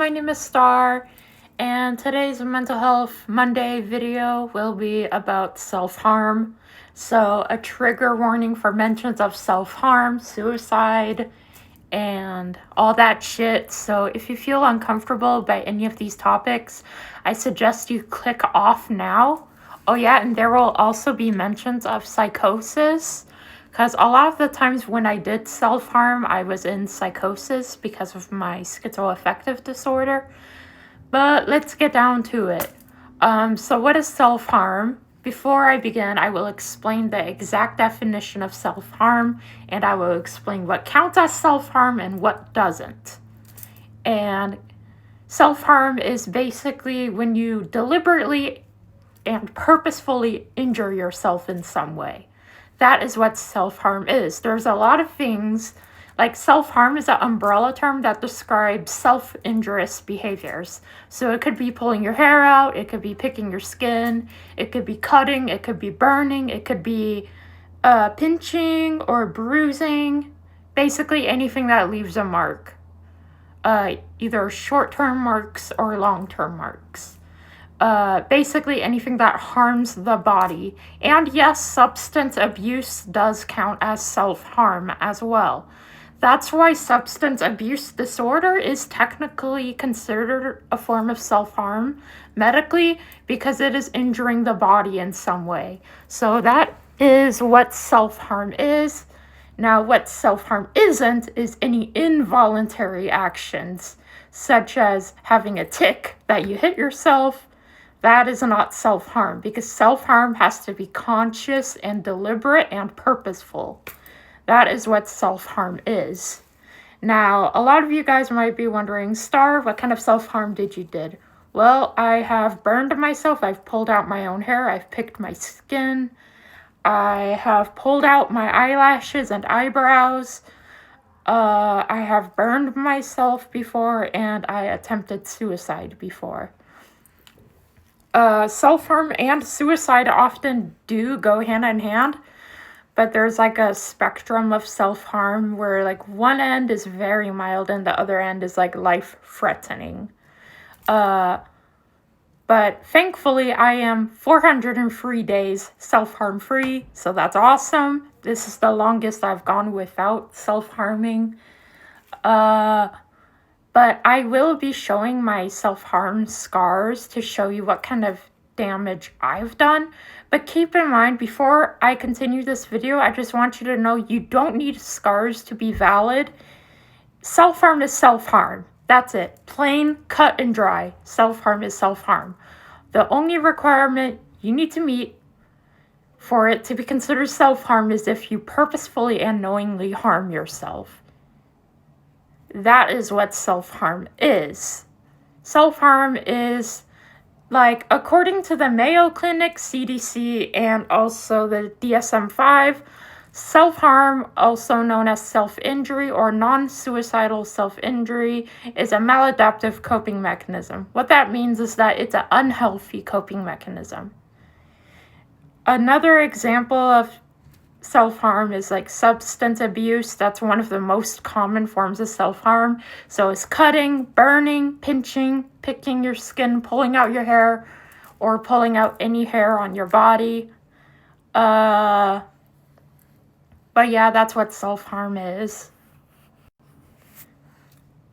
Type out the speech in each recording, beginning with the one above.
my name is Star, and today's Mental Health Monday video will be about self-harm. So, a trigger warning for mentions of self-harm, suicide, and all that shit. So, if you feel uncomfortable by any of these topics, I suggest you click off now. Oh yeah, and there will also be mentions of psychosis. Because a lot of the times when I did self-harm, I was in psychosis because of my schizoaffective disorder. But let's get down to it. So what is self-harm? Before I begin, I will explain the exact definition of self-harm, and I will explain what counts as self-harm and what doesn't. And self-harm is basically when you deliberately and purposefully injure yourself in some way. That is what self-harm is. There's a lot of things, like self-harm is an umbrella term that describes self-injurious behaviors. So it could be pulling your hair out, it could be picking your skin, it could be cutting, it could be burning, it could be pinching or bruising. Basically anything that leaves a mark. Either short-term marks or long-term marks. Basically anything that harms the body. And yes, substance abuse does count as self-harm as well. That's why substance abuse disorder is technically considered a form of self-harm medically, because it is injuring the body in some way. So that is what self-harm is. Now, what self-harm isn't is any involuntary actions, such as having a tic that you hit yourself. That is not self-harm, because self-harm has to be conscious and deliberate and purposeful. That is what self-harm is. Now, a lot of you guys might be wondering, Star, what kind of self-harm did you did? Well, I have burned myself. I've pulled out my own hair. I've picked my skin. I have pulled out my eyelashes and eyebrows. I have burned myself before, and I attempted suicide before. Self-harm and suicide often do go hand in hand, but there's like a spectrum of self-harm where like one end is very mild and the other end is like life-threatening. But thankfully I am 403 days self-harm free, so that's awesome. This is the longest I've gone without self-harming. But I will be showing my self-harm scars to show you what kind of damage I've done. But keep in mind, before I continue this video, I just want you to know you don't need scars to be valid. Self-harm is self-harm. That's it. Plain, cut, and dry. Self-harm is self-harm. The only requirement you need to meet for it to be considered self-harm is if you purposefully and knowingly harm yourself. That is what self-harm is. Self-harm is, like, according to the Mayo Clinic, CDC, and also the DSM-5, self-harm, also known as self-injury or non-suicidal self-injury, is a maladaptive coping mechanism. What that means is that it's an unhealthy coping mechanism. Another example of self-harm is like substance abuse. That's one of the most common forms of self-harm. So it's cutting, burning, pinching, picking your skin, pulling out your hair, or pulling out any hair on your body. But yeah, that's what self-harm is.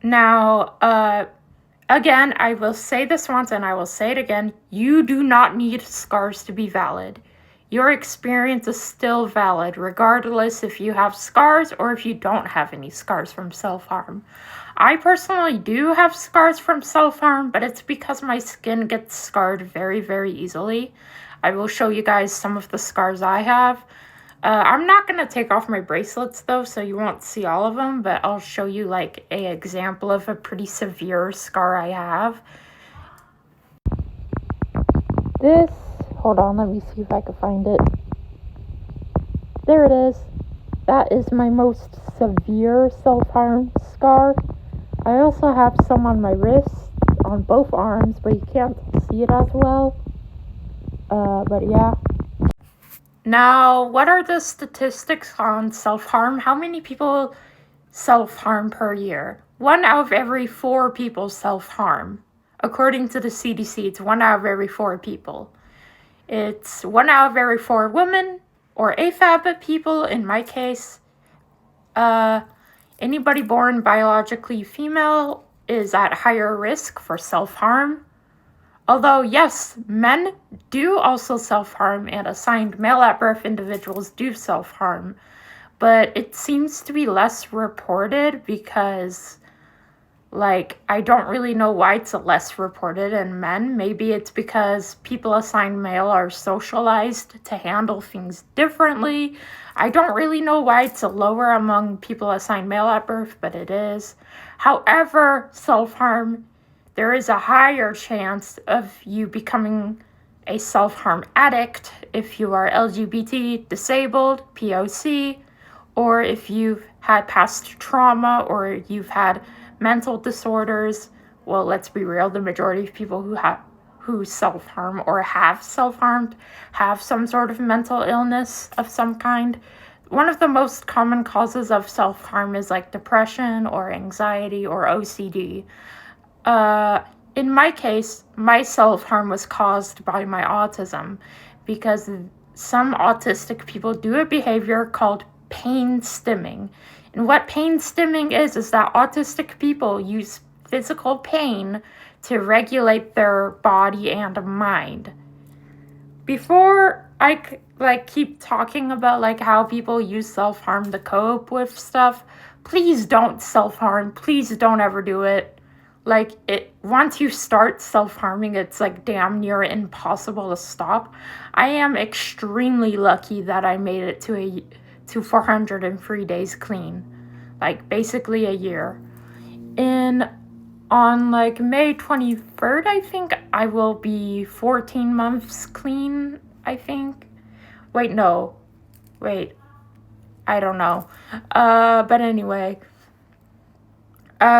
Now, again, I will say this once and I will say it again. You do not need scars to be valid. Your experience is still valid, regardless if you have scars or if you don't have any scars from self-harm. I personally do have scars from self-harm, but it's because my skin gets scarred very, very easily. I will show you guys some of the scars I have. I'm not going to take off my bracelets, though, so you won't see all of them, but I'll show you, like, an example of a pretty severe scar I have. Hold on, let me see if I can find it. There it is. That is my most severe self-harm scar. I also have some on my wrists, on both arms, but you can't see it as well. But yeah. Now, what are the statistics on self-harm? How many people self-harm per year. 1 out of every 4 people self-harm. According to the CDC, it's 1 out of every 4 people. It's 1 out of every 4 women or AFAB people, in my case. Anybody born biologically female is at higher risk for self-harm. Although, yes, men do also self-harm, and assigned male at birth individuals do self-harm. But it seems to be less reported because, I don't really know why it's less reported in men. Maybe it's because people assigned male are socialized to handle things differently. I don't really know why it's lower among people assigned male at birth, but it is. However, self-harm, there is a higher chance of you becoming a self-harm addict if you are LGBT, disabled, POC, or if you've had past trauma or you've had mental disorders. Well, let's be real, the majority of people who self-harm or have self-harmed have some sort of mental illness of some kind. One of the most common causes of self-harm is depression or anxiety or OCD. In my case, my self-harm was caused by my autism because some autistic people do a behavior called pain stimming. And what pain stimming is that autistic people use physical pain to regulate their body and mind. Before I keep talking about how people use self-harm to cope with stuff, please don't self-harm. Please don't ever do it. Once you start self-harming, it's damn near impossible to stop. I am extremely lucky that I made it to 403 days clean, basically a year. On May 23rd, I think, I will be 14 months clean, I think. I don't know. But anyway.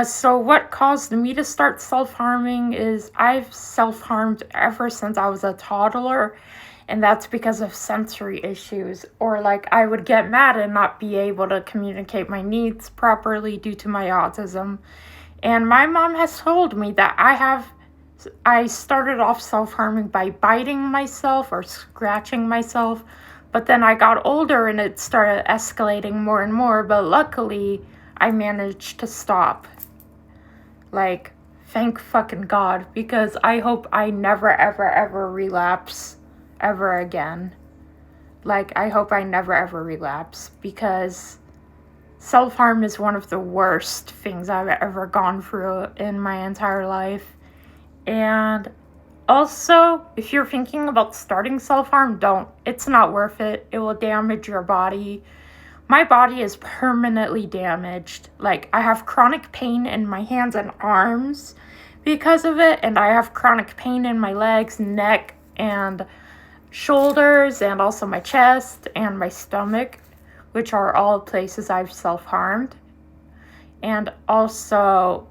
So what caused me to start self-harming is I've self-harmed ever since I was a toddler, and that's because of sensory issues. Or I would get mad and not be able to communicate my needs properly due to my autism. And my mom has told me that I started off self-harming by biting myself or scratching myself, but then I got older and it started escalating more and more, but luckily I managed to stop. Thank fucking God, because I hope I never, ever, ever relapse ever again. I hope I never, ever relapse, because self-harm is one of the worst things I've ever gone through in my entire life. And also, if you're thinking about starting self-harm, don't. It's not worth it. It will damage your body. My body is permanently damaged. I have chronic pain in my hands and arms because of it, and I have chronic pain in my legs, neck, and shoulders, and also my chest and my stomach, which are all places I've self-harmed. And also,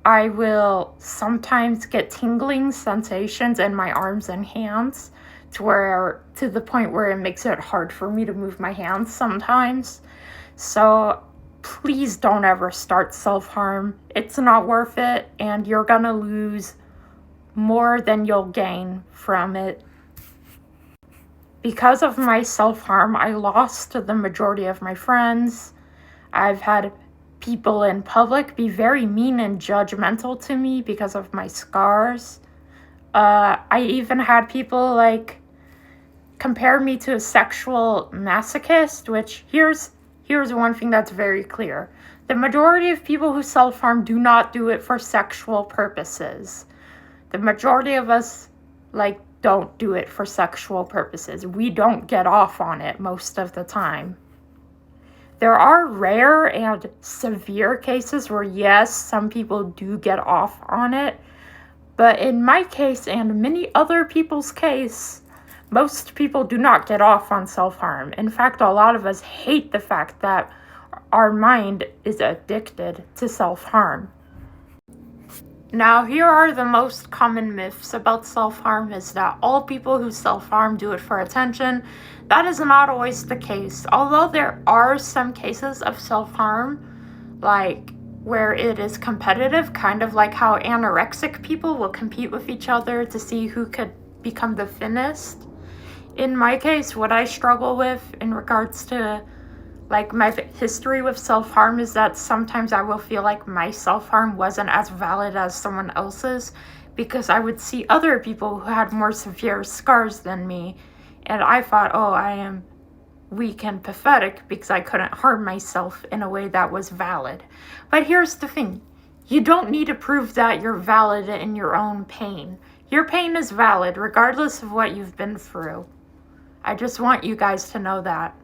I will sometimes get tingling sensations in my arms and hands to the point where it makes it hard for me to move my hands sometimes. So please don't ever start self-harm. It's not worth it, and you're gonna lose more than you'll gain from it. Because of my self-harm, I lost the majority of my friends. I've had people in public be very mean and judgmental to me because of my scars. I even had people compare me to a sexual masochist, which here's one thing that's very clear. The majority of people who self-harm do not do it for sexual purposes. The majority of us don't do it for sexual purposes. We don't get off on it most of the time. There are rare and severe cases where, yes, some people do get off on it. But in my case and many other people's case, most people do not get off on self-harm. In fact, a lot of us hate the fact that our mind is addicted to self-harm. Now, here are the most common myths about self-harm is that all people who self-harm do it for attention. That is not always the case. Although there are some cases of self-harm like where it is competitive, kind of like how anorexic people will compete with each other to see who could become the thinnest. In my case, what I struggle with in regards to like my history with self-harm is that sometimes I will feel like my self-harm wasn't as valid as someone else's, because I would see other people who had more severe scars than me, and I thought, oh, I am weak and pathetic because I couldn't harm myself in a way that was valid. But here's the thing. You don't need to prove that you're valid in your own pain. Your pain is valid regardless of what you've been through. I just want you guys to know that.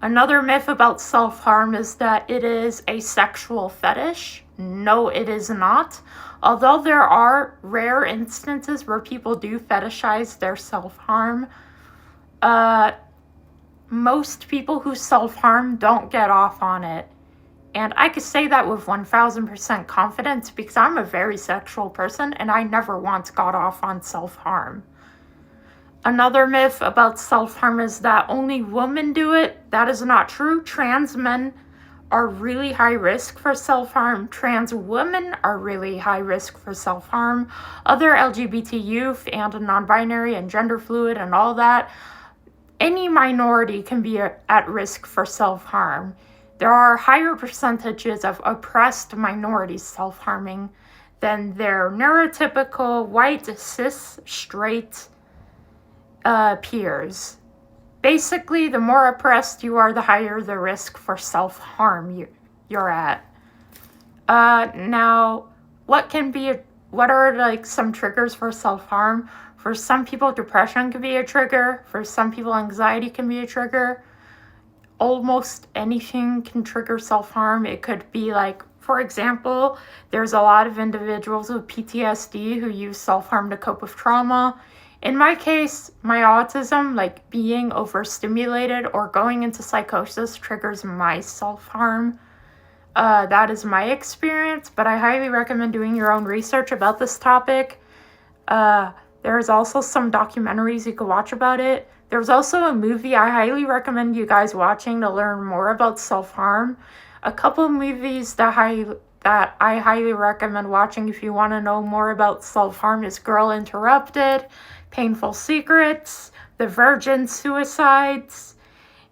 Another myth about self-harm is that it is a sexual fetish. No, it is not. Although there are rare instances where people do fetishize their self-harm, most people who self-harm don't get off on it. And I could say that with 1000% confidence because I'm a very sexual person and I never once got off on self-harm. Another myth about self-harm is that only women do it. That is not true. Trans men are really high risk for self-harm. Trans women are really high risk for self-harm. Other LGBT youth and non-binary and gender fluid and all that, any minority can be at risk for self-harm. There are higher percentages of oppressed minorities self-harming than their neurotypical white, cis, straight peers. Basically, the more oppressed you are, the higher the risk for self-harm you're at. Now, what are like some triggers for self-harm? For some people, depression can be a trigger. For some people, anxiety can be a trigger. Almost anything can trigger self-harm. It could be like, for example, there's a lot of individuals with PTSD who use self-harm to cope with trauma. In my case, my autism, like being overstimulated or going into psychosis, triggers my self-harm. That is my experience, but I highly recommend doing your own research about this topic. There's also some documentaries you can watch about it. There's also a movie I highly recommend you guys watching to learn more about self-harm. A couple movies that I highly recommend watching if you want to know more about self-harm is Girl Interrupted, Painful Secrets, The Virgin Suicides,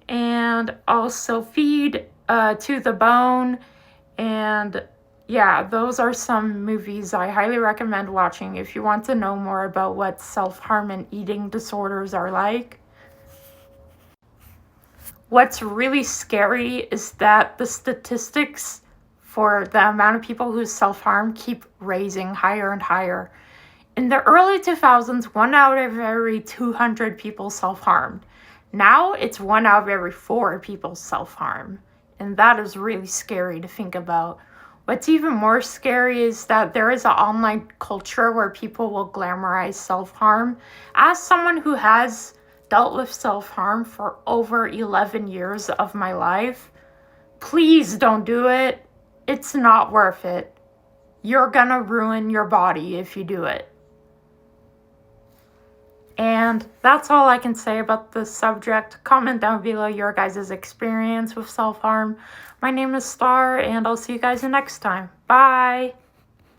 and also Feed to the Bone. And yeah, those are some movies I highly recommend watching if you want to know more about what self-harm and eating disorders are like. What's really scary is that the statistics for the amount of people who self-harm keep raising higher and higher. In the early 2000s, 1 out of every 200 people self-harmed. Now it's 1 out of every 4 people self-harm. And that is really scary to think about. What's even more scary is that there is an online culture where people will glamorize self-harm. As someone who has dealt with self-harm for over 11 years of my life, please don't do it. It's not worth it. You're gonna ruin your body if you do it. And that's all I can say about this subject. Comment down below your guys' experience with self-harm. My name is Star, and I'll see you guys next time. Bye!